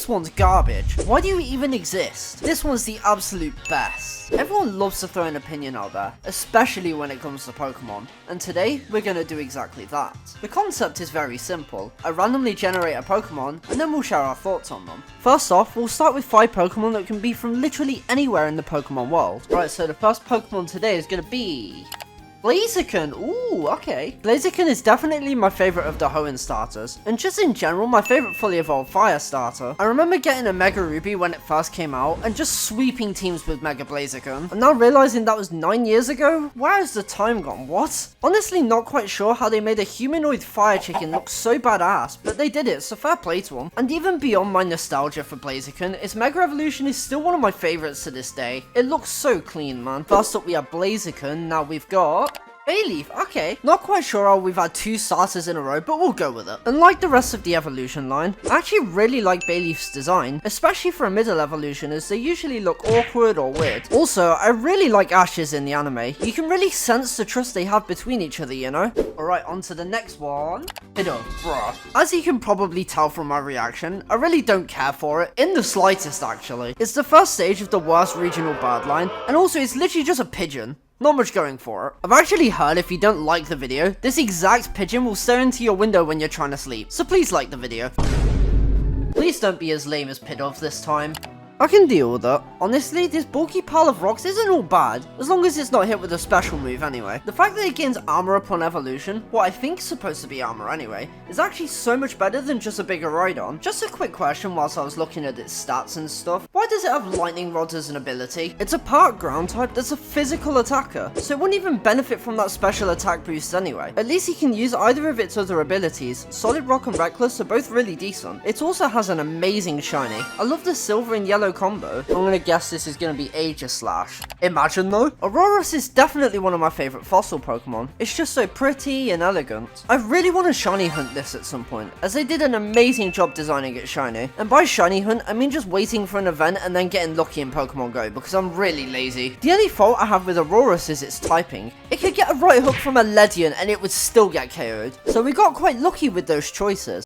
this one's garbage. Why do you even exist? This one's the absolute best. Everyone loves to throw an opinion out there, especially when it comes to Pokemon, and today we're gonna do exactly that. The concept is very simple. I randomly generate a Pokemon, and then we'll share our thoughts on them. First off, we'll start with 5 Pokemon that can be from literally anywhere in the Pokemon world. Right, so the first Pokemon today is gonna be Blaziken. Ooh, okay. Blaziken is definitely my favourite of the Hoenn starters, and just in general, my favourite fully evolved fire starter. I remember getting a Mega Ruby when it first came out, and just sweeping teams with Mega Blaziken. I'm now realising that was 9 years ago? Where has the time gone? What? Honestly, not quite sure how they made a humanoid fire chicken look so badass, but they did it, so fair play to them. And even beyond my nostalgia for Blaziken, its Mega Evolution is still one of my favourites to this day. It looks so clean, man. First up, we have Blaziken. Now we've got Bayleaf, okay. Not quite sure how we've had 2 starters in a row, but we'll go with it. Unlike the rest of the evolution line, I actually really like Bayleaf's design, especially for a middle evolution, as they usually look awkward or weird. Also, I really like Ash's in the anime. You can really sense the trust they have between each other, you know? Alright, on to the next one. Pidove, bruh. As you can probably tell from my reaction, I really don't care for it, in the slightest actually. It's the first stage of the worst regional bird line, and also it's literally just a pigeon. Not much going for it. I've actually heard if you don't like the video, this exact pigeon will stare into your window when you're trying to sleep, so please like the video. Please don't be as lame as Pidove this time. I can deal with it. Honestly, this bulky pile of rocks isn't all bad, as long as it's not hit with a special move anyway. The fact that it gains armor upon evolution, what I think is supposed to be armor anyway, is actually so much better than just a bigger Rhydon. Just a quick question whilst I was looking at its stats and stuff. Why does it have lightning rods as an ability? It's a part ground type that's a physical attacker, so it wouldn't even benefit from that special attack boost anyway. At least it can use either of its other abilities. Solid Rock and Reckless are both really decent. It also has an amazing shiny. I love the silver and yellow combo. I'm gonna guess this is gonna be Aegislash. Imagine though. Aurorus is definitely one of my favourite fossil Pokemon. It's just so pretty and elegant. I really want to shiny hunt this at some point, as they did an amazing job designing it shiny. And by shiny hunt, I mean just waiting for an event and then getting lucky in Pokemon Go, because I'm really lazy. The only fault I have with Aurorus is its typing. It could get a right hook from a Ledian and it would still get KO'd. So we got quite lucky with those choices.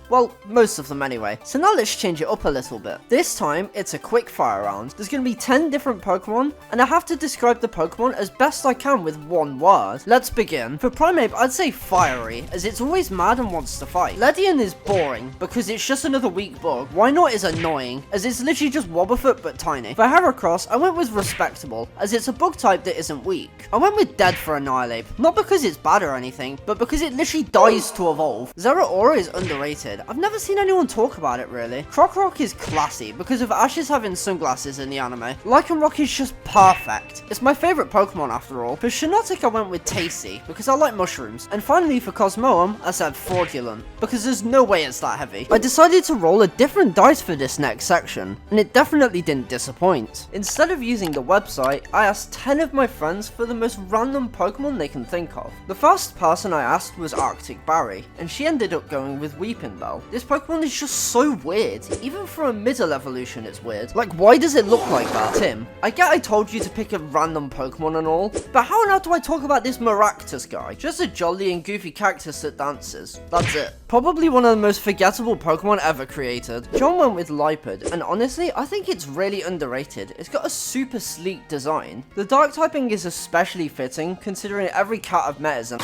Well, most of them anyway. So now let's change it up a little bit. This time, it's a quick fire round. There's going to be 10 different Pokemon, and I have to describe the Pokemon as best I can with one word. Let's begin. For Primeape, I'd say fiery, as it's always mad and wants to fight. Ledian is boring, because it's just another weak bug. Wynot is annoying, as it's literally just Wobbuffet but tiny. For Heracross, I went with respectable, as it's a bug type that isn't weak. I went with dead for Annihilape, not because it's bad or anything, but because it literally dies to evolve. Zeraora is underrated. I've never seen anyone talk about it really. Krokorok is classy because of Ash's having sunglasses in the anime. Lycanroc is just perfect. It's my favourite Pokemon after all. For Shiinotic I went with tasty because I like mushrooms. And finally for Cosmoem I said fraudulent because there's no way it's that heavy. I decided to roll a different dice for this next section and it definitely didn't disappoint. Instead of using the website, I asked 10 of my friends for the most random Pokemon they can think of. The first person I asked was Arctic Barry and she ended up going with Weeping Bell. This Pokemon is just so weird. Even for a middle evolution, it's weird. Like, why does it look like that? Tim, I get I told you to pick a random Pokemon and all, but how on earth do I talk about this Maractus guy? Just a jolly and goofy cactus that dances. That's it. Probably one of the most forgettable Pokemon ever created. John went with Lipid, and honestly, I think it's really underrated. It's got a super sleek design. The dark typing is especially fitting, considering every cat I've met is an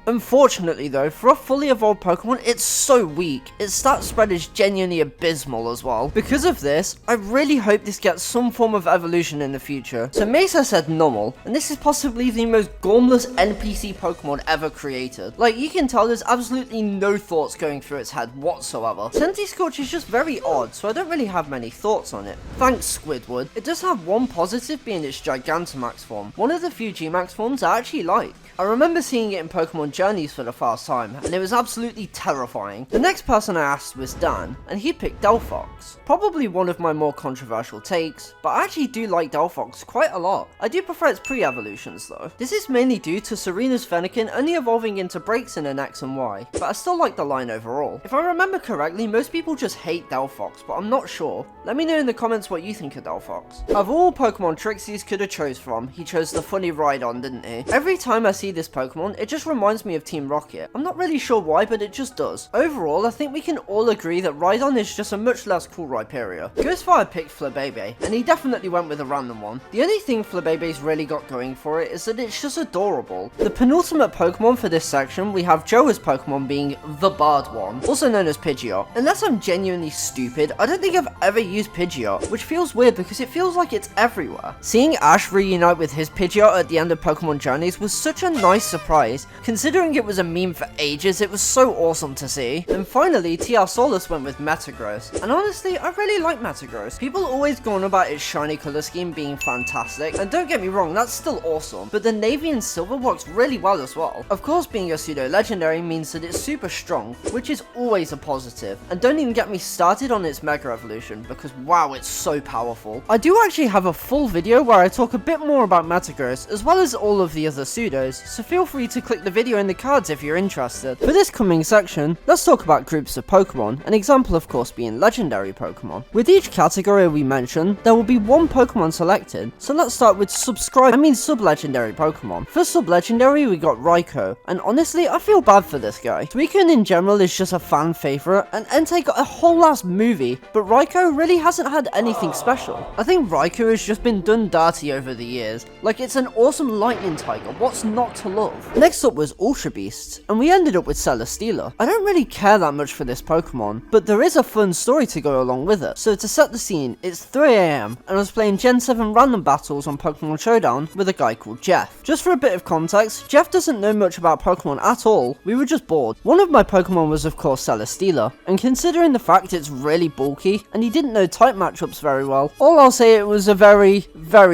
Unfortunately though, for a fully evolved Pokemon, it's so weak. Its stat spread is genuinely abysmal as well. Because of this, I really hope this gets some form of evolution in the future. So Mesa said Numel, and this is possibly the most gormless NPC Pokemon ever created. Like, you can tell there's absolutely no thoughts going through its head whatsoever. Centiskorch is just very odd, so I don't really have many thoughts on it. Thanks Squidward. It does have one positive being its Gigantamax form, one of the few G-Max forms I actually like. I remember seeing it in Pokemon Journeys for the first time, and it was absolutely terrifying. The next person I asked was Dan, and he picked Delphox. Probably one of my more controversial takes, but I actually do like Delphox quite a lot. I do prefer its pre-evolutions though. This is mainly due to Serena's Fennekin only evolving into Braixen in X and Y, but I still like the line overall. If I remember correctly, most people just hate Delphox, but I'm not sure. Let me know in the comments what you think of Delphox. Of all Pokemon Trixie's could have chose from, he chose the funny Rhydon, didn't he? Every time I see see this Pokemon, it just reminds me of Team Rocket. I'm not really sure why, but it just does. Overall, I think we can all agree that Rhydon is just a much less cool Rhyperior. Ghostfire picked Flabebe, and he definitely went with a random one. The only thing Flabebe's really got going for it is that it's just adorable. The penultimate Pokemon for this section, we have Joa's Pokemon being the Bard one, also known as Pidgeot. Unless I'm genuinely stupid, I don't think I've ever used Pidgeot, which feels weird because it feels like it's everywhere. Seeing Ash reunite with his Pidgeot at the end of Pokemon Journeys was such a nice surprise. Considering it was a meme for ages, it was so awesome to see. And finally, TR Solus went with Metagross. And honestly, I really like Metagross. People always go on about its shiny colour scheme being fantastic, and don't get me wrong, that's still awesome, but the navy and silver works really well as well. Of course, being a pseudo legendary means that it's super strong, which is always a positive. And don't even get me started on its Mega Evolution, because wow, it's so powerful. I do actually have a full video where I talk a bit more about Metagross, as well as all of the other pseudos, so feel free to click the video in the cards if you're interested. For this coming section, let's talk about groups of Pokemon, an example of course being legendary Pokemon. With each category we mention, there will be one Pokemon selected, so let's start with sub-legendary Pokemon. For sub-legendary we got Raikou, and honestly I feel bad for this guy. Suicune in general is just a fan favourite, and Entei got a whole ass movie, but Raikou really hasn't had anything special. I think Raikou has just been done dirty over the years, like it's an awesome lightning tiger, what's not to love? Next up was Ultra Beasts, and we ended up with Celesteela. I don't really care that much for this Pokemon, but there is a fun story to go along with it. So to set the scene, it's 3 AM, and I was playing Gen 7 random battles on Pokemon Showdown with a guy called Jeff. Just for a bit of context, Jeff doesn't know much about Pokemon at all, we were just bored. One of my Pokemon was of course Celesteela, and considering the fact it's really bulky, and he didn't know type matchups very well, all I'll say it was a very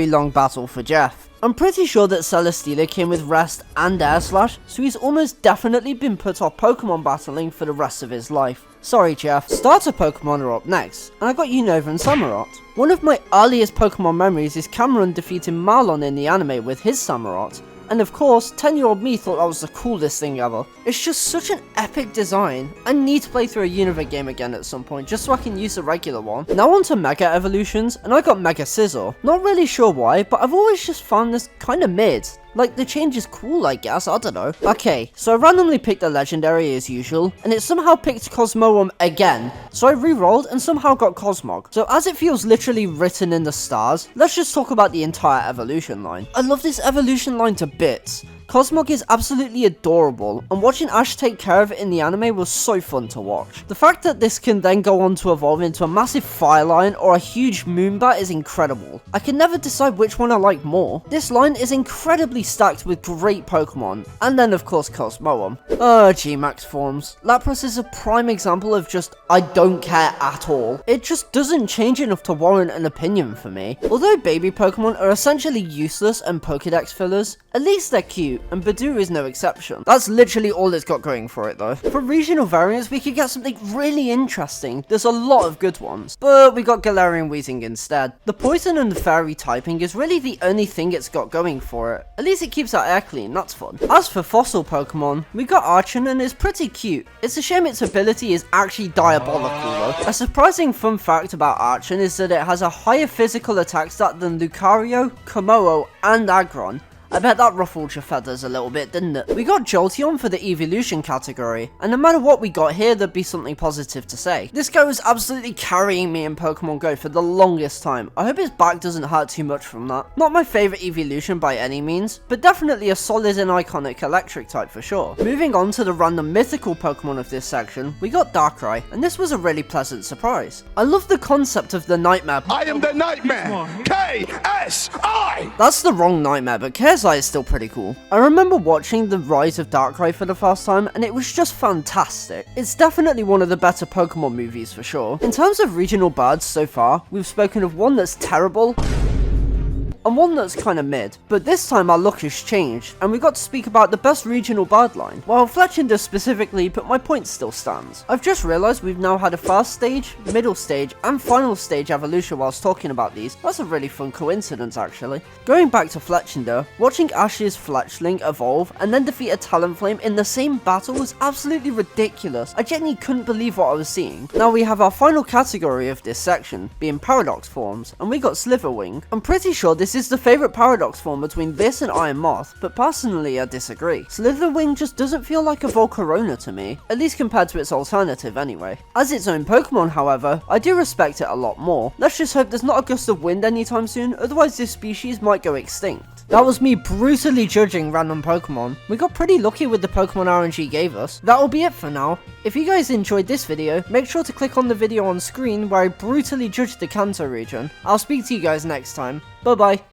long battle for Jeff. I'm pretty sure that Celesteela came with Rest and Air Slash, so he's almost definitely been put off Pokemon battling for the rest of his life. Sorry Jeff. Starter Pokemon are up next, and I got Unova and Samurott. One of my earliest Pokemon memories is Cameron defeating Marlon in the anime with his Samurott. And of course, 10-year-old me thought that was the coolest thing ever. It's just such an epic design. I need to play through a Unova game again at some point, just so I can use the regular one. Now on to Mega Evolutions, and I got Mega Scizor. Not really sure why, but I've always just found this kinda mid. Like, the change is cool, I guess, I don't know. Okay, so I randomly picked a legendary as usual, and it somehow picked Cosmoem again. So I re-rolled and somehow got Cosmog. So as it feels literally written in the stars, let's just talk about the entire evolution line. I love this evolution line to bits. Cosmog is absolutely adorable, and watching Ash take care of it in the anime was so fun to watch. The fact that this can then go on to evolve into a massive fire line or a huge moonbat is incredible. I can never decide which one I like more. This line is incredibly stacked with great Pokemon, and then of course Cosmoem. G-Max forms. Lapras is a prime example of just, I don't care at all. It just doesn't change enough to warrant an opinion for me. Although baby Pokemon are essentially useless and Pokédex fillers, at least they're cute, and Badoo is no exception. That's literally all it's got going for it though. For regional variants, we could get something really interesting. There's a lot of good ones, but we got Galarian Weezing instead. The poison and the fairy typing is really the only thing it's got going for it. At least it keeps our air clean, that's fun. As for fossil Pokemon, we got Archon and it's pretty cute. It's a shame its ability is actually diabolical though. A surprising fun fact about Archon is that it has a higher physical attack stat than Lucario, Kommo-o, and Aggron. I bet that ruffled your feathers a little bit, didn't it? We got Jolteon for the evolution category, and no matter what we got here, there'd be something positive to say. This guy was absolutely carrying me in Pokemon Go for the longest time. I hope his back doesn't hurt too much from that. Not my favourite evolution by any means, but definitely a solid and iconic electric type for sure. Moving on to the random mythical Pokemon of this section, we got Darkrai, and this was a really pleasant surprise. I love the concept of the Nightmare. I am the Nightmare! KSI! That's the wrong Nightmare, but KSI is still pretty cool. I remember watching the rise of Darkrai for the first time, and it was just fantastic. It's definitely one of the better Pokemon movies for sure. In terms of regional birds so far, we've spoken of one that's terrible, and one that's kinda mid. But this time our luck has changed, and we got to speak about the best regional bird line. Well, Fletchinder specifically, but my point still stands. I've just realised we've now had a first stage, middle stage, and final stage evolution whilst talking about these. That's a really fun coincidence actually. Going back to Fletchinder, watching Ash's Fletchling evolve and then defeat a Talonflame in the same battle was absolutely ridiculous. I genuinely couldn't believe what I was seeing. Now we have our final category of this section, being Paradox forms, and we got Sliverwing. I'm pretty sure this is the favourite paradox form between this and Iron Moth, but personally I disagree. Slitherwing just doesn't feel like a Volcarona to me, at least compared to its alternative anyway. As its own Pokemon, however, I do respect it a lot more. Let's just hope there's not a gust of wind anytime soon, otherwise this species might go extinct. That was me brutally judging random Pokemon. We got pretty lucky with the Pokemon RNG gave us. That'll be it for now. If you guys enjoyed this video, make sure to click on the video on screen where I brutally judged the Kanto region. I'll speak to you guys next time. Bye bye.